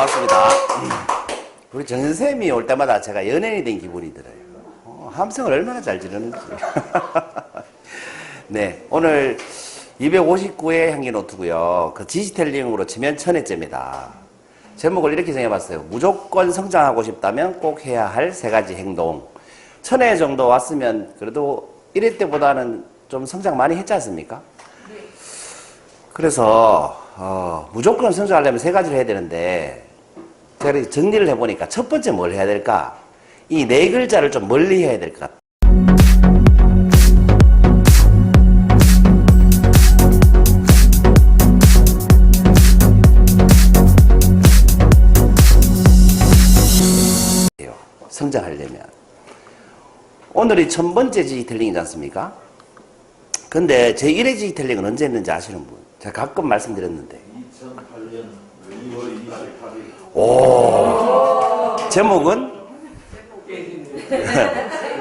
반갑습니다. 우리 정 선생님이 올 때마다 제가 연예인이 된 기분이 들어요. 함성을 얼마나 잘 지르는지. 네, 오늘 259회 향기 노트고요. 그 디지털링으로 치면 1000회째입니다. 제목을 이렇게 정해봤어요. 무조건 성장하고 싶다면 꼭 해야 할 3가지 행동. 1000회 정도 왔으면 그래도 1회 때보다는 좀 성장 많이 했지 않습니까? 그래서 무조건 성장하려면 3가지를 해야 되는데 제가 정리를 해보니까 첫 번째 뭘 해야 될까? 이 4글자를 좀 멀리 해야 될 것 같아요. 성장하려면 오늘이 1000번째 디지털링이지 않습니까? 근데 제 1회 디지털링은 언제 했는지 아시는 분? 제가 가끔 말씀드렸는데 2008년 2월 28일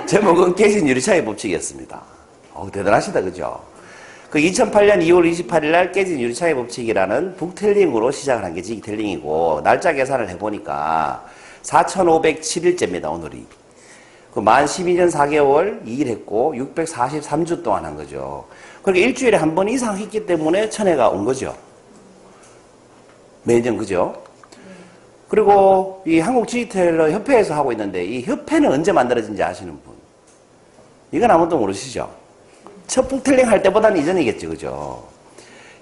제목은 깨진 유리창의 법칙이었습니다. 대단하시다, 그죠? 그 2008년 2월 28일 날 깨진 유리창의 법칙이라는 북텔링으로 시작을 한 게 디지털링이고, 날짜 계산을 해보니까 4507일째입니다, 오늘이. 만 12년 4개월 2일 했고 643주 동안 한 거죠. 그러니까 일주일에 한 번 이상 했기 때문에 1000회가 온 거죠. 매년, 그죠? 그리고 이 한국 디지털러 협회에서 하고 있는데 이 협회는 언제 만들어진지 아시는 분? 이건 아무도 모르시죠? 첫 북텔링 할 때보다는 이전이겠죠, 그죠?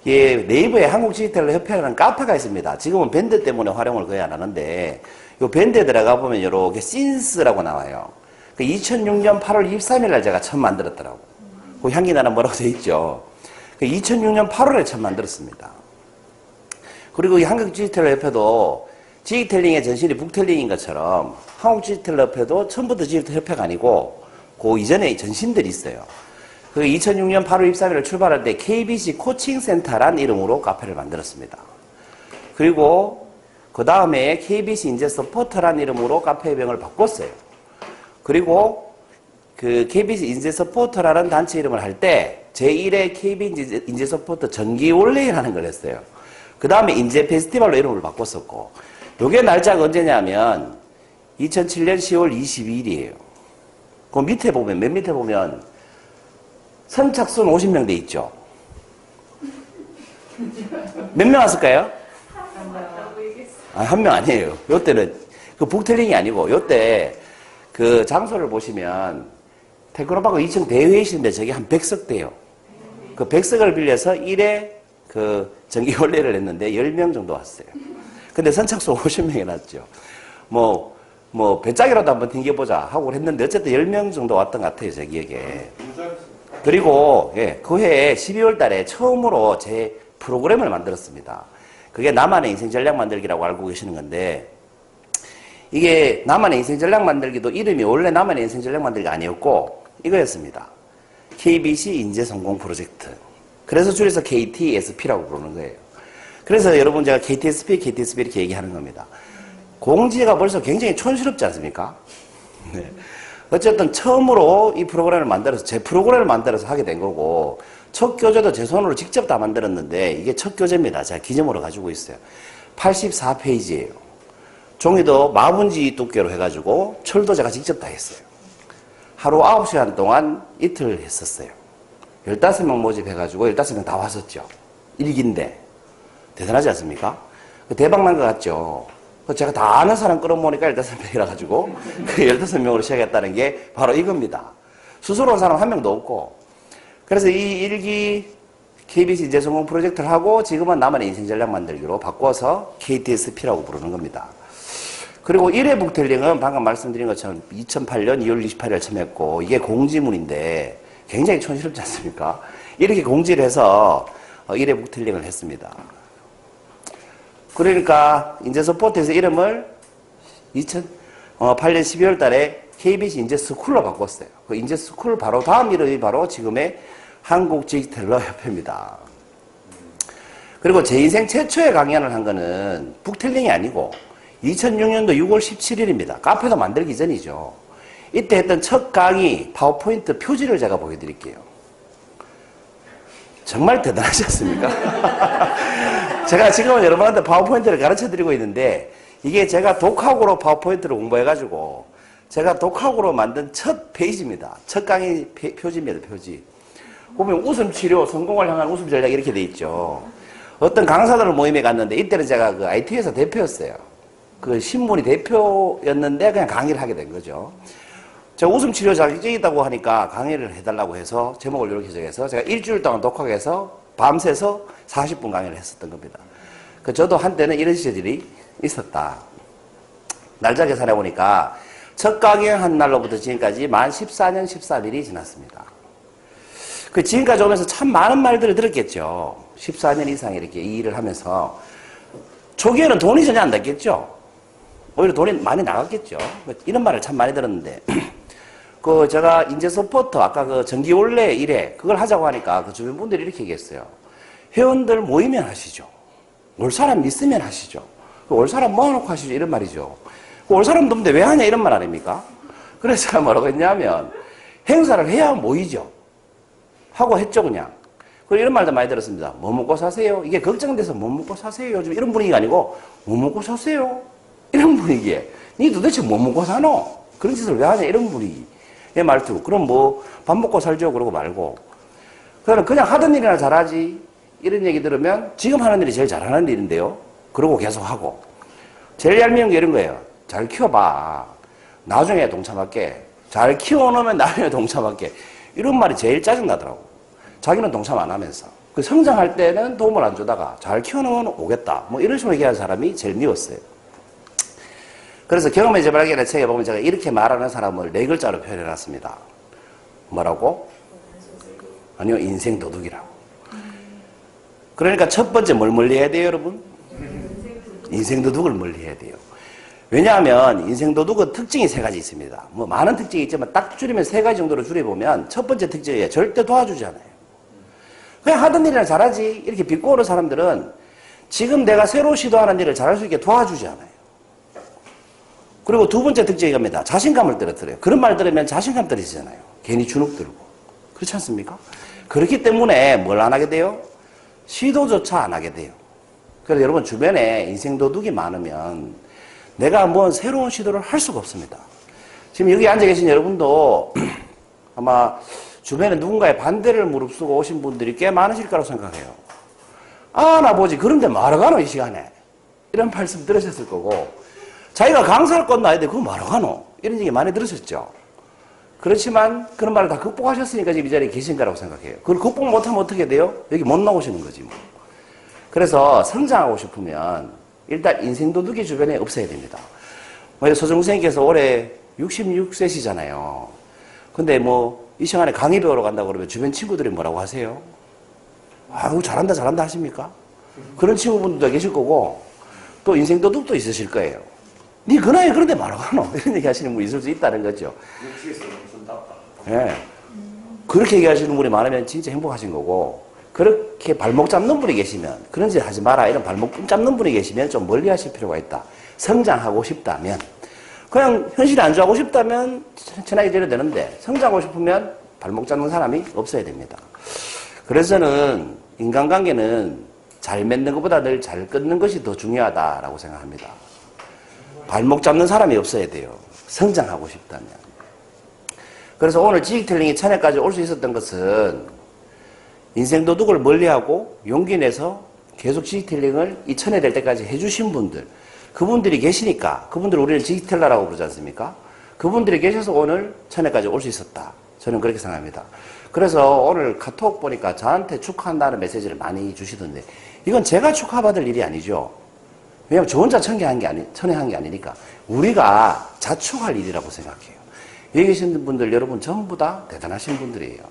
예, 네이버에 한국 디지털러 협회라는 카페가 있습니다. 지금은 밴드 때문에 활용을 거의 안 하는데 이 밴드에 들어가 보면 이렇게 신스라고 나와요. 2006년 8월 23일 날 제가 처음 만들었더라고. 그 향기나는 뭐라고 돼 있죠. 2006년 8월에 처음 만들었습니다. 그리고 이 한국 디지털 협회도 디지털링의 전신이 북텔링인 것처럼 한국 디지털 협회도 처음부터 디지털 협회가 아니고 그 이전에 전신들이 있어요. 그 2006년 8월 23일을 출발할 때 KBC 코칭센터란 이름으로 카페를 만들었습니다. 그리고 그 다음에 KBC 인재 서포터란 이름으로 카페의 명을 바꿨어요. 그리고 그 KBC 인재 서포터라는 단체 이름을 할 때 제1회 KBC 인재 서포터 정기 올레이라는 걸 했어요. 그 다음에 인재 페스티벌로 이름을 바꿨었고, 요게 날짜가 언제냐면 2007년 10월 22일이에요. 그 밑에 보면, 맨 밑에 보면 선착순 50명 돼 있죠. 몇 명 왔을까요? 한 명 아니에요. 요때는 그 북텔링이 아니고 요때 그 장소를 보시면 테크노파크 2층 대회의실인데 저게 한 100석 돼요. 그 100석을 빌려서 1회 그 정기 원래를 했는데 10명 정도 왔어요. 근데 선착순 50명이 났죠. 배짱이라도 한번 튕겨보자 하고 했는데 어쨌든 10명 정도 왔던 것 같아요, 제 기억에. 그리고 그 해에 12월 달에 처음으로 제 프로그램을 만들었습니다. 그게 나만의 인생 전략 만들기라고 알고 계시는 건데, 이게 나만의 인생 전략 만들기도 이름이 원래 나만의 인생 전략 만들기가 아니었고 이거였습니다. KBC 인재 성공 프로젝트. 그래서 줄여서 KTSP라고 부르는 거예요. 그래서 여러분 제가 KTSP 이렇게 얘기하는 겁니다. 공지가 벌써 굉장히 촌스럽지 않습니까? 네. 어쨌든 처음으로 이 프로그램을 만들어서 제 프로그램을 만들어서 하게 된 거고, 첫 교재도 제 손으로 직접 다 만들었는데 이게 첫 교재입니다. 제가 기념으로 가지고 있어요. 84페이지예요. 종이도 마분지 두께로 해가지고 철도 제가 직접 다 했어요. 하루 9시간 동안 이틀 했었어요. 15명 모집해가지고 15명 다 왔었죠. 일기인데. 대단하지 않습니까? 대박 난 것 같죠? 제가 다 아는 사람 끌어모으니까 15명이라 가지고 그 15명으로 시작했다는 게 바로 이겁니다. 스스로 온 사람 한 명도 없고. 그래서 이 일기 KBC 인재 성공 프로젝트를 하고 지금은 나만의 인생 전략 만들기로 바꿔서 KTSP라고 부르는 겁니다. 그리고 1회 북텔링은 방금 말씀드린 것처럼 2008년 2월 28일 처음 했고, 이게 공지문인데 굉장히 촌스럽지 않습니까? 이렇게 공지를 해서 1회 북텔링을 했습니다. 그러니까 인재 서포트에서 이름을 2008년 12월 달에 KBC 인재 스쿨로 바꿨어요. 그 인재 스쿨 바로 다음 이름이 바로 지금의 한국 디지털러 협회입니다. 그리고 제 인생 최초의 강연을 한 거는 북텔링이 아니고 2006년도 6월 17일입니다. 카페도 만들기 전이죠. 이때 했던 첫 강의 파워포인트 표지를 제가 보여드릴게요. 정말 대단하지 않습니까? 제가 지금은 여러분한테 파워포인트를 가르쳐 드리고 있는데 이게 제가 독학으로 파워포인트를 공부해가지고 제가 독학으로 만든 첫 페이지입니다. 첫 강의 표지입니다. 표지. 보면 웃음치료 성공을 향한 웃음 전략 이렇게 돼 있죠. 어떤 강사들 모임에 갔는데 이때는 제가 그 IT에서 대표였어요. 그 신문이 대표였는데 그냥 강의를 하게 된 거죠. 제가 웃음치료 자격증이 있다고 하니까 강의를 해달라고 해서 제목을 이렇게 정해서 제가 일주일 동안 독학해서 밤새서 40분 강의를 했었던 겁니다. 저도 한때는 이런 시절이 있었다. 날짜 계산해 보니까 첫 강의한 날로부터 지금까지 만 14년 14일이 지났습니다. 지금까지 오면서 참 많은 말들을 들었겠죠. 14년 이상 이렇게 이 일을 하면서 초기에는 돈이 전혀 안 났겠죠. 오히려 돈이 많이 나갔겠죠. 이런 말을 참 많이 들었는데 제가 인재 서포터 아까 그 정기원래 일회 그걸 하자고 하니까 그 주변 분들이 이렇게 얘기했어요. 회원들 모이면 하시죠. 올 사람 있으면 하시죠. 올 사람 모아놓고 하시죠. 이런 말이죠. 올 사람도 없는데 왜 하냐 이런 말 아닙니까? 그래서 제가 뭐라고 했냐면 행사를 해야 모이죠. 하고 했죠 그냥. 그리고 이런 말도 많이 들었습니다. 뭐 먹고 사세요? 이게 걱정돼서 뭐 먹고 사세요? 요즘 이런 분위기가 아니고 뭐 먹고 사세요? 이런 분위기에 니 도대체 뭐 먹고 사노? 그런 짓을 왜 하냐 이런 분위기의 말투. 그럼 뭐 밥 먹고 살죠 그러고 말고 그냥 하던 일이나 잘하지 이런 얘기 들으면 지금 하는 일이 제일 잘하는 일인데요. 그러고 계속 하고 제일 얄미운 게 이런 거예요. 잘 키워봐. 나중에 동참할게. 잘 키워놓으면 나중에 동참할게. 이런 말이 제일 짜증나더라고. 자기는 동참 안 하면서. 성장할 때는 도움을 안 주다가 잘 키워놓으면 오겠다. 뭐 이런 식으로 얘기하는 사람이 제일 미웠어요. 그래서 경험의 재발견의 책에 보면 제가 이렇게 말하는 사람을 4글자로 표현해놨습니다. 뭐라고? 아니요, 인생 도둑이라고. 그러니까 첫 번째 뭘 멀리해야 돼요, 여러분? 인생 도둑을 멀리해야 돼요. 왜냐하면 인생 도둑은 특징이 3가지 있습니다. 뭐 많은 특징이 있지만 딱 줄이면 3가지 정도로 줄여보면 첫 번째 특징이에요. 절대 도와주지 않아요. 그냥 하던 일이나 잘하지 이렇게 비꼬는 사람들은 지금 내가 새로 시도하는 일을 잘할 수 있게 도와주지 않아요. 그리고 두 번째 특징이 겁니다. 자신감을 떨어뜨려요. 그런 말 들으면 자신감 떨어지잖아요. 괜히 주눅 들고. 그렇지 않습니까? 그렇기 때문에 뭘 안 하게 돼요? 시도조차 안 하게 돼요. 그래서 여러분 주변에 인생 도둑이 많으면 내가 뭐 새로운 시도를 할 수가 없습니다. 지금 여기 앉아 계신 여러분도 아마 주변에 누군가의 반대를 무릅쓰고 오신 분들이 꽤 많으실 거라고 생각해요. 아, 나 보지. 그런데 말어 가노, 이 시간에. 이런 말씀 들으셨을 거고, 자기가 강사할 건 나야 돼. 그거 말어 가노. 이런 얘기 많이 들으셨죠. 그렇지만 그런 말을 다 극복하셨으니까 지금 이 자리에 계신 거라고 생각해요. 그걸 극복 못하면 어떻게 돼요? 여기 못 나오시는 거지 뭐. 그래서 성장하고 싶으면 일단 인생 도둑이 주변에 없어야 됩니다. 서정우 선생님께서 올해 66세시잖아요. 근데 뭐 이 시간에 강의 배우러 간다고 그러면 주변 친구들이 뭐라고 하세요? 아유 잘한다 잘한다 하십니까? 그런 친구분들도 계실 거고 또 인생 도둑도 있으실 거예요. 니 그 나이에 그런데 말하고 하노? 이런 얘기 하시는 분이 있을 수 있다는 거죠. 예. 그렇게 얘기하시는 분이 많으면 진짜 행복하신 거고 그렇게 발목 잡는 분이 계시면 그런 짓 하지 마라 이런 발목 잡는 분이 계시면 좀 멀리 하실 필요가 있다. 성장하고 싶다면 그냥 현실에 안주하고 싶다면 천하게 되려 되는데 성장하고 싶으면 발목 잡는 사람이 없어야 됩니다. 그래서 저는 인간관계는 잘 맺는 것보다 늘 잘 끊는 것이 더 중요하다라고 생각합니다. 발목 잡는 사람이 없어야 돼요. 성장하고 싶다면. 그래서 오늘 지식텔링이 천회까지 올 수 있었던 것은 인생 도둑을 멀리하고 용기 내서 계속 지식텔링을 이 천회 될 때까지 해주신 분들 그분들이 계시니까 그분들 우리를 지식텔러라고 부르지 않습니까? 그분들이 계셔서 오늘 천회까지 올 수 있었다. 저는 그렇게 생각합니다. 그래서 오늘 카톡 보니까 저한테 축하한다는 메시지를 많이 주시던데 이건 제가 축하받을 일이 아니죠. 왜냐하면 저 혼자 천회한 게 아니니까 우리가 자축할 일이라고 생각해요. 여기 계신 분들 여러분 전부 다 대단하신 분들이에요.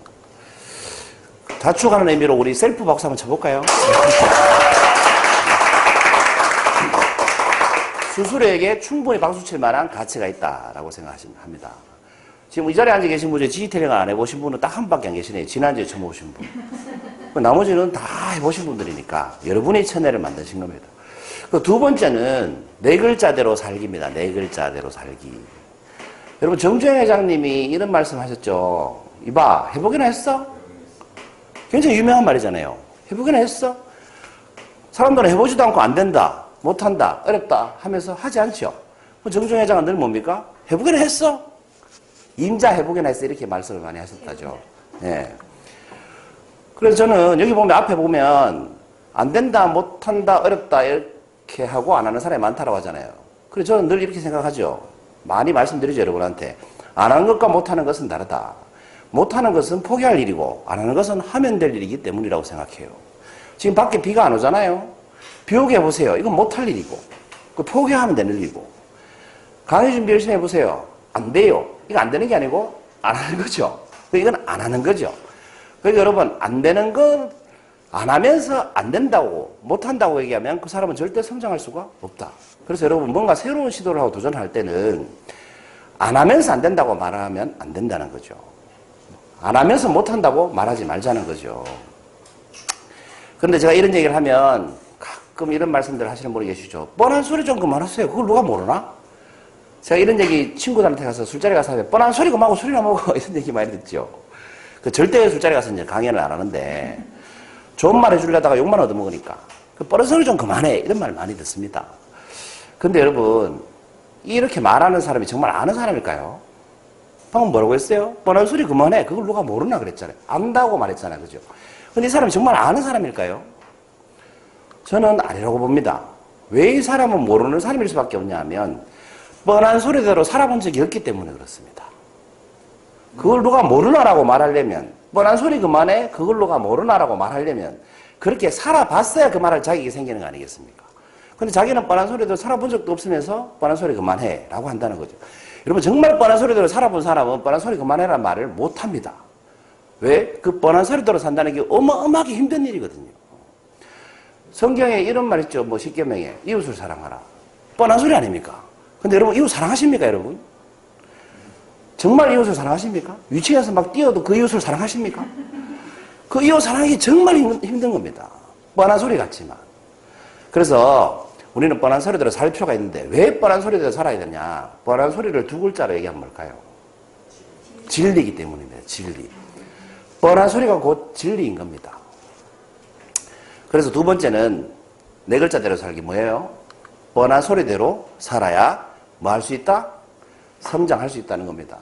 자축하는 의미로 우리 셀프 박수 한번 쳐볼까요? 스스로에게 충분히 박수 칠 만한 가치가 있다라고 생각합니다. 지금 이 자리에 앉아 계신 분 중에 지지텔링을 안 해보신 분은 딱 한 분밖에 안 계시네요. 지난주에 처음 오신 분. 나머지는 다 해보신 분들이니까 여러분이 천혜를 만드신 겁니다. 두 번째는 4글자대로 살기입니다. 4글자대로 살기. 여러분 정주행 회장님이 이런 말씀 하셨죠. 이봐 해보기나 했어? 굉장히 유명한 말이잖아요. 해보기나 했어? 사람들은 해보지도 않고 안 된다. 못한다, 어렵다 하면서 하지 않죠. 정종 회장은 늘 뭡니까? 해보기는 했어. 임자 해보기는 했어. 이렇게 말씀을 많이 하셨다죠. 예. 그래서 저는 여기 보면 앞에 보면 안 된다, 못한다, 어렵다 이렇게 하고 안 하는 사람이 많다고 하잖아요. 그래서 저는 늘 이렇게 생각하죠. 많이 말씀드리죠, 여러분한테. 안 하는 것과 못하는 것은 다르다. 못하는 것은 포기할 일이고 안 하는 것은 하면 될 일이기 때문이라고 생각해요. 지금 밖에 비가 안 오잖아요. 비 오게 해보세요. 이건 못할 일이고 포기하면 되는 일이고. 강의 준비 열심히 해보세요. 안 돼요. 이거 안 되는 게 아니고 안 하는 거죠. 이건 안 하는 거죠. 그러니까 여러분, 안 되는 건 안 하면서 안 된다고 못한다고 얘기하면 그 사람은 절대 성장할 수가 없다. 그래서 여러분, 뭔가 새로운 시도를 하고 도전할 때는 안 하면서 안 된다고 말하면 안 된다는 거죠. 안 하면서 못한다고 말하지 말자는 거죠. 그런데 제가 이런 얘기를 하면 가끔 이런 말씀들 하시는 분이 계시죠. 뻔한 소리 좀 그만하세요. 그걸 누가 모르나? 제가 이런 얘기 친구들한테 가서 술자리 가서 하면 뻔한 소리 그만하고 술이나 먹어. 이런 얘기 많이 듣죠. 절대 술자리 가서 이제 강연을 안 하는데 좋은 말 해주려다가 욕만 얻어먹으니까 뻔한 소리 좀 그만해. 이런 말 많이 듣습니다. 근데 여러분, 이렇게 말하는 사람이 정말 아는 사람일까요? 방금 뭐라고 했어요? 뻔한 소리 그만해. 그걸 누가 모르나 그랬잖아요. 안다고 말했잖아요. 그죠? 근데 이 사람이 정말 아는 사람일까요? 저는 아니라고 봅니다. 왜 이 사람은 모르는 사람일 수밖에 없냐 하면 뻔한 소리대로 살아본 적이 없기 때문에 그렇습니다. 그걸 누가 모르나라고 말하려면 뻔한 소리 그만해. 그걸 누가 모르나라고 말하려면 그렇게 살아봤어야 그 말할 자격이 생기는 거 아니겠습니까? 근데 자기는 뻔한 소리대로 살아본 적도 없으면서 뻔한 소리 그만해 라고 한다는 거죠. 여러분, 정말 뻔한 소리대로 살아본 사람은 뻔한 소리 그만해라는 말을 못합니다. 왜? 그 뻔한 소리대로 산다는 게 어마어마하게 힘든 일이거든요. 성경에 이런 말 있죠. 뭐 십계명에 이웃을 사랑하라. 뻔한 소리 아닙니까? 근데 여러분, 이웃 사랑하십니까, 여러분? 정말 이웃을 사랑하십니까? 위층에서 막 뛰어도 그 이웃을 사랑하십니까? 그 이웃 사랑하기 정말 힘든 겁니다. 뻔한 소리 같지만. 그래서 우리는 뻔한 소리대로 살 필요가 있는데 왜 뻔한 소리대로 살아야 되냐? 뻔한 소리를 두 글자로 얘기하면 뭘까요? 진리이기 때문입니다. 진리. 뻔한 소리가 곧 진리인 겁니다. 그래서 두 번째는 네 글자대로 살기 뭐예요? 뻔한 소리대로 살아야 뭐 할 수 있다? 성장할 수 있다는 겁니다.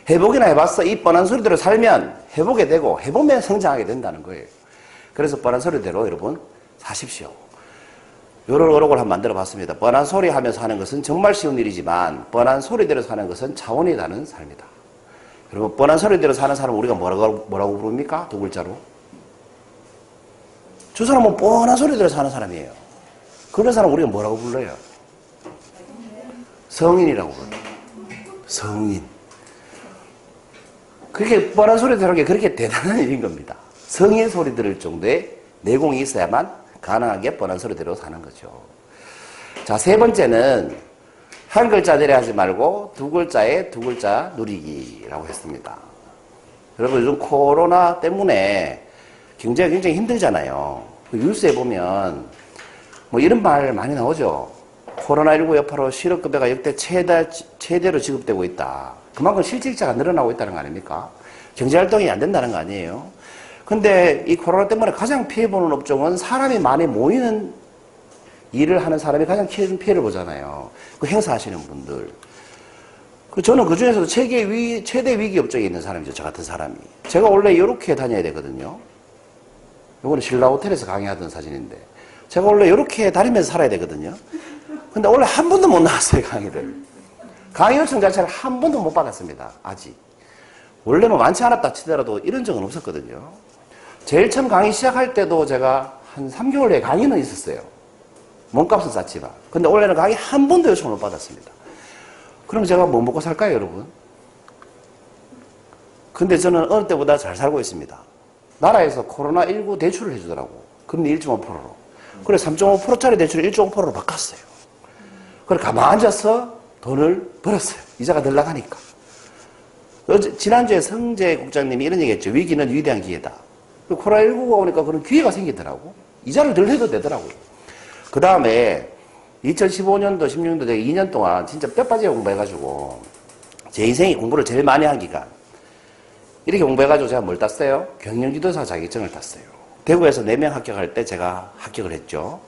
해보기나 해봤어. 이 뻔한 소리대로 살면 해보게 되고 해보면 성장하게 된다는 거예요. 그래서 뻔한 소리대로 여러분 사십시오. 요런 어록을 한번 만들어 봤습니다. 뻔한 소리 하면서 하는 것은 정말 쉬운 일이지만 뻔한 소리대로 사는 것은 차원이 다른 삶이다. 여러분, 뻔한 소리대로 사는 사람 우리가 뭐라고 부릅니까? 두 글자로. 저 사람은 뻔한 소리대로 사는 사람이에요. 그런 사람 우리가 뭐라고 불러요? 성인이라고 불러요. 성인. 그렇게 뻔한 소리대로 하는 게 그렇게 대단한 일인 겁니다. 성인 소리 들을 정도의 내공이 있어야만 가능하게 뻔한 소리대로 사는 거죠. 자, 세 번째는 한 글자 내려 하지 말고 두 글자에 두 글자 누리기라고 했습니다. 여러분, 요즘 코로나 때문에 경제가 굉장히 힘들잖아요. 뉴스에 보면 뭐 이런 말 많이 나오죠. 코로나19 여파로 실업급여가 역대 최대로 지급되고 있다. 그만큼 실직자가 늘어나고 있다는 거 아닙니까? 경제활동이 안 된다는 거 아니에요? 근데 이 코로나 때문에 가장 피해보는 업종은 사람이 많이 모이는 일을 하는 사람이 가장 큰 피해를 보잖아요. 그 행사하시는 분들. 저는 그 중에서도 최대 위기 업종에 있는 사람이죠. 저 같은 사람이. 제가 원래 이렇게 다녀야 되거든요. 이거는 신라 호텔에서 강의하던 사진인데. 제가 원래 이렇게 다니면서 살아야 되거든요. 근데 원래 한 번도 못 나왔어요, 강의를. 강의 요청 자체를 한 번도 못 받았습니다. 아직. 원래 뭐 많지 않았다 치더라도 이런 적은 없었거든요. 제일 처음 강의 시작할 때도 제가 한 3개월에 강의는 있었어요. 몸값은 쌌지만. 근데 원래는 강의 한 번도 요청을 못 받았습니다. 그럼 제가 뭐 먹고 살까요, 여러분? 근데 저는 어느 때보다 잘 살고 있습니다. 나라에서 코로나19 대출을 해주더라고. 금리 1.5%로. 그래 3.5%짜리 대출을 1.5%로 바꿨어요. 그래 가만히 앉아서 돈을 벌었어요. 이자가 늘 나가니까. 지난주에 성재 국장님이 이런 얘기 했죠. 위기는 위대한 기회다. 코로나19가 오니까 그런 기회가 생기더라고. 이자를 덜 해도 되더라고요. 그 다음에 2015년도, 16년도 제가 2년 동안 진짜 뼈 빠지게 공부해가지고 제 인생에 공부를 제일 많이 한 기간. 이렇게 공부해가지고 제가 뭘 땄어요? 경영지도사 자격증을 땄어요. 대구에서 4명 합격할 때 제가 합격을 했죠.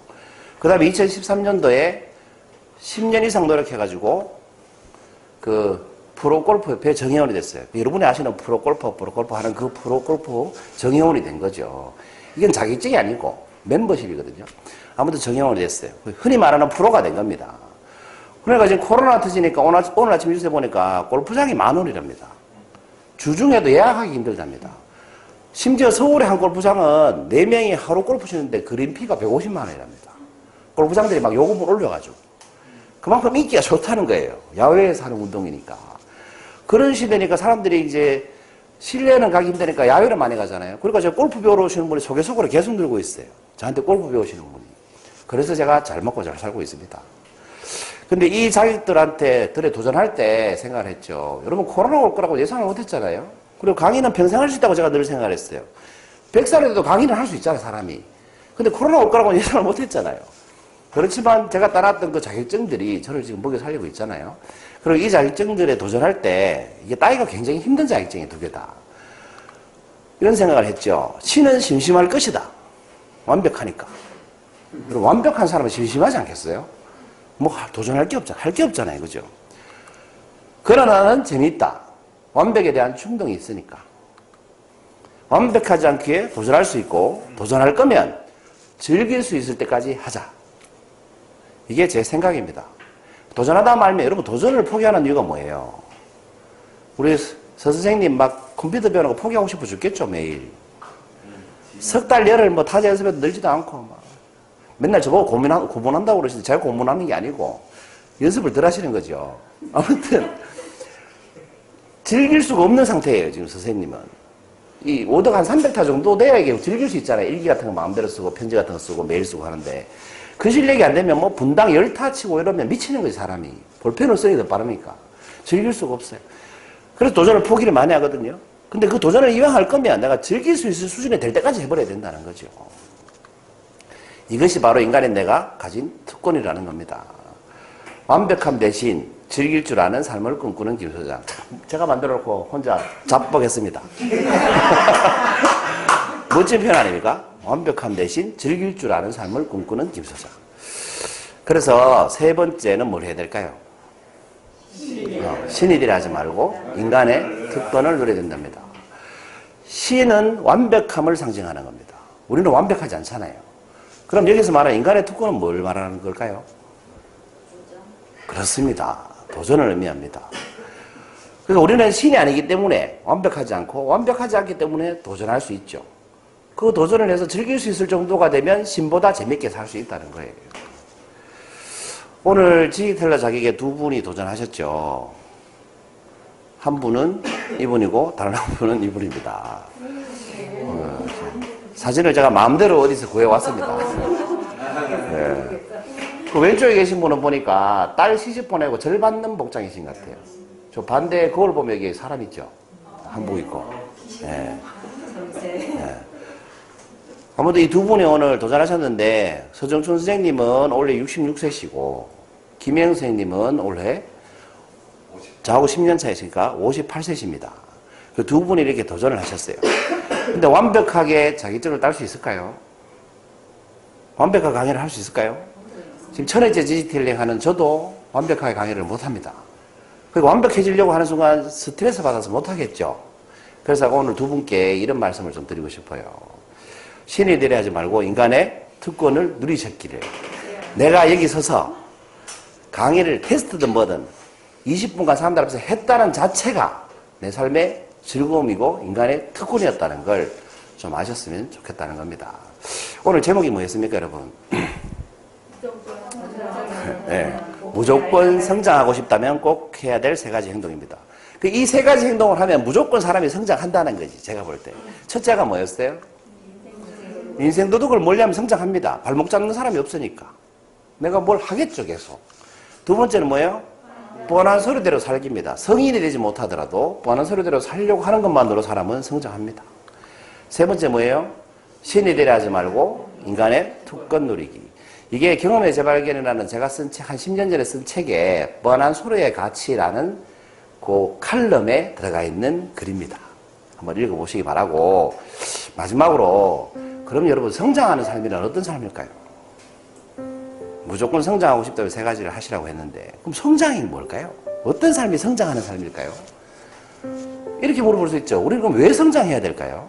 그 다음에 2013년도에 10년 이상 노력해가지고 그 프로골프협회 정회원이 됐어요. 여러분이 아시는 프로골프 하는 그 프로골프 정회원이 된 거죠. 이건 자격증이 아니고 멤버십이거든요. 아무튼 정회원이 됐어요. 흔히 말하는 프로가 된 겁니다. 그러니까 지금 코로나 터지니까 오늘 아침 뉴스에 보니까 골프장이 10,000원이랍니다. 주중에도 예약하기 힘들답니다. 심지어 서울의 한 골프장은 4명이 하루 골프 치는데 그린피가 150만 원이랍니다. 골프장들이 막 요금을 올려가지고. 그만큼 인기가 좋다는 거예요. 야외에서 하는 운동이니까. 그런 시대니까 사람들이 이제 실내는 가기 힘드니까 야외를 많이 가잖아요. 그러니까 제가 골프 배우러 오시는 분이 소개속으로 계속 늘고 있어요. 저한테 골프 배우시는 분이. 그래서 제가 잘 먹고 잘 살고 있습니다. 근데 이 자기들한테 도전할 때 생각을 했죠. 여러분 코로나 올 거라고 예상을 못 했잖아요. 그리고 강의는 평생 할 수 있다고 제가 늘 생각을 했어요. 100살에도 강의는 할 수 있잖아요, 사람이. 근데 코로나 올 거라고 예상을 못 했잖아요. 그렇지만 제가 따놨던 그 자격증들이 저를 지금 먹여 살리고 있잖아요. 그리고 이 자격증들에 도전할 때 이게 따기가 굉장히 힘든 자격증이 2개다. 이런 생각을 했죠. 신은 심심할 것이다. 완벽하니까. 그리고 완벽한 사람은 심심하지 않겠어요? 뭐 도전할 게 없잖아요. 할 게 없잖아요. 그죠? 그러나는 재미있다. 완벽에 대한 충동이 있으니까. 완벽하지 않기에 도전할 수 있고 도전할 거면 즐길 수 있을 때까지 하자. 이게 제 생각입니다. 도전하다 말면 여러분 도전을 포기하는 이유가 뭐예요? 우리 서 선생님 막 컴퓨터 배우는 거 포기하고 싶어 죽겠죠, 매일. 석 달 열흘 뭐 타자 연습해도 늘지도 않고 막. 맨날 저보고 고문한다고 그러시는데 제가 고문하는 게 아니고 연습을 덜 하시는 거죠. 아무튼 즐길 수가 없는 상태예요, 지금 선생님은. 이 오덕 한 300타 정도 돼야 이게 즐길 수 있잖아요. 일기 같은 거 마음대로 쓰고 편지 같은 거 쓰고 메일 쓰고 하는데 그 실력이 안 되면 뭐 분당 10타 치고 이러면 미치는 거지, 사람이. 볼펜을 쓰는 게 더 빠르니까. 즐길 수가 없어요. 그래서 도전을 포기를 많이 하거든요. 근데 그 도전을 이왕 할 거면 내가 즐길 수 있을 수준에 될 때까지 해버려야 된다는 거죠. 이것이 바로 인간의 내가 가진 특권이라는 겁니다. 완벽함 대신 즐길 줄 아는 삶을 꿈꾸는 김 소장. 제가 만들어 놓고 혼자 잡복했습니다. 멋진 표현 아닙니까? 완벽함 대신 즐길 줄 아는 삶을 꿈꾸는 김 소장. 그래서 3번째는 뭘 해야 될까요? 신이 되려 하지 말고 인간의 특권을 누려야 된답니다. 신은 완벽함을 상징하는 겁니다. 우리는 완벽하지 않잖아요. 그럼 여기서 말하는 인간의 특권은 뭘 말하는 걸까요? 그렇습니다. 도전을 의미합니다. 그래서 우리는 신이 아니기 때문에 완벽하지 않고 완벽하지 않기 때문에 도전할 수 있죠. 그 도전을 해서 즐길 수 있을 정도가 되면 신보다 재밌게 살 수 있다는 거예요. 오늘 지기텔러 자격에 2분이 도전하셨죠. 한 분은 이분이고 다른 한 분은 이분입니다. 사진을 제가 마음대로 어디서 구해왔습니다. 네. 그 왼쪽에 계신 분은 보니까 딸 시집 보내고 절 받는 복장이신 것 같아요. 저 반대 거울 보면 여기 사람 있죠? 한복 입고. 네. 네. 아무튼 이 2분이 오늘 도전하셨는데 서정춘 선생님은 올해 66세시고 김혜영 선생님은 올해 저하고 10년 차이시니까 58세십니다. 그 2분이 이렇게 도전을 하셨어요. 근데 완벽하게 자격증을 딸 수 있을까요? 완벽하게 강의를 할 수 있을까요? 지금 1000회째 디지털링 하는 저도 완벽하게 강의를 못합니다. 그리고 완벽해지려고 하는 순간 스트레스 받아서 못하겠죠. 그래서 오늘 2분께 이런 말씀을 좀 드리고 싶어요. 신이 되려 하지 말고 인간의 특권을 누리셨기를. 내가 여기 서서 강의를 테스트든 뭐든 20분간 사람들 앞에서 했다는 자체가 내 삶의 즐거움이고 인간의 특권이었다는 걸 좀 아셨으면 좋겠다는 겁니다. 오늘 제목이 뭐였습니까, 여러분? 네. 무조건 성장하고 싶다면 꼭 해야 될 3가지 행동입니다. 이 3가지 행동을 하면 무조건 사람이 성장한다는 거지, 제가 볼 때. 첫째가 뭐였어요? 인생 도둑을 몰려하면 성장합니다. 발목 잡는 사람이 없으니까. 내가 뭘 하겠죠, 계속. 2번째는 뭐예요? 뻔한 소리대로 살기입니다. 성인이 되지 못하더라도 뻔한 소리대로 살려고 하는 것만으로 사람은 성장합니다. 3번째 뭐예요? 신이 되려 하지 말고 인간의 특권 누리기. 이게 경험의 재발견이라는 제가 쓴 책, 한 10년 전에 쓴 책에 뻔한 소리의 가치라는 그 칼럼에 들어가 있는 글입니다. 한번 읽어보시기 바라고, 마지막으로 그럼 여러분 성장하는 삶이란 어떤 삶일까요? 무조건 성장하고 싶다면 세 가지를 하시라고 했는데 그럼 성장이 뭘까요? 어떤 삶이 성장하는 삶일까요? 이렇게 물어볼 수 있죠. 우리는 그럼 왜 성장해야 될까요?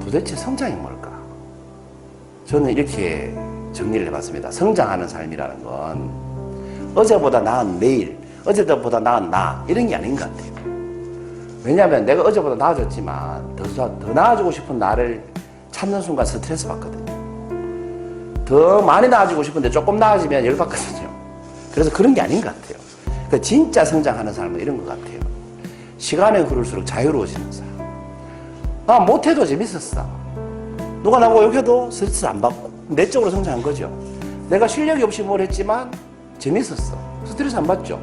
도대체 성장이 뭘까? 저는 이렇게 정리를 해봤습니다. 성장하는 삶이라는 건 어제보다 나은 내일, 어제보다 나은 나 이런 게 아닌 것 같아요. 왜냐하면 내가 어제보다 나아졌지만 더 나아지고 싶은 나를 찾는 순간 스트레스 받거든요. 더 많이 나아지고 싶은데 조금 나아지면 열받거든요. 그래서 그런 게 아닌 것 같아요. 그러니까 진짜 성장하는 삶은 이런 것 같아요. 시간이 흐를수록 자유로워지는 삶. 나 못해도 재밌었어. 누가 나보고 욕해도 스트레스 안 받고 내적으로 성장한 거죠. 내가 실력이 없이 뭘 했지만 재밌었어. 스트레스 안 받죠.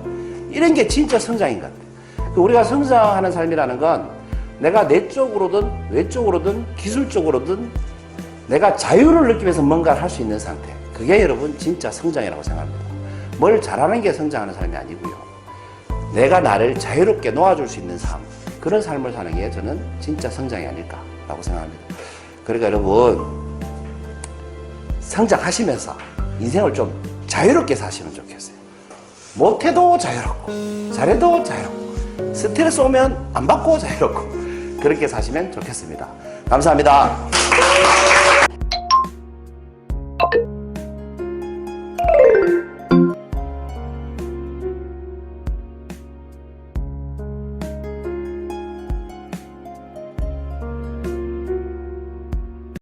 이런 게 진짜 성장인 것 같아요. 우리가 성장하는 삶이라는 건 내가 내적으로든 외적으로든 기술적으로든 내가 자유를 느끼면서 뭔가를 할 수 있는 상태. 그게 여러분 진짜 성장이라고 생각합니다. 뭘 잘하는 게 성장하는 삶이 아니고요. 내가 나를 자유롭게 놓아줄 수 있는 삶. 그런 삶을 사는 게 저는 진짜 성장이 아닐까라고 생각합니다. 그러니까 여러분 성장하시면서 인생을 좀 자유롭게 사시면 좋겠어요. 못해도 자유롭고 잘해도 자유롭고 스트레스 오면 안 받고 자유롭고 그렇게 사시면 좋겠습니다. 감사합니다.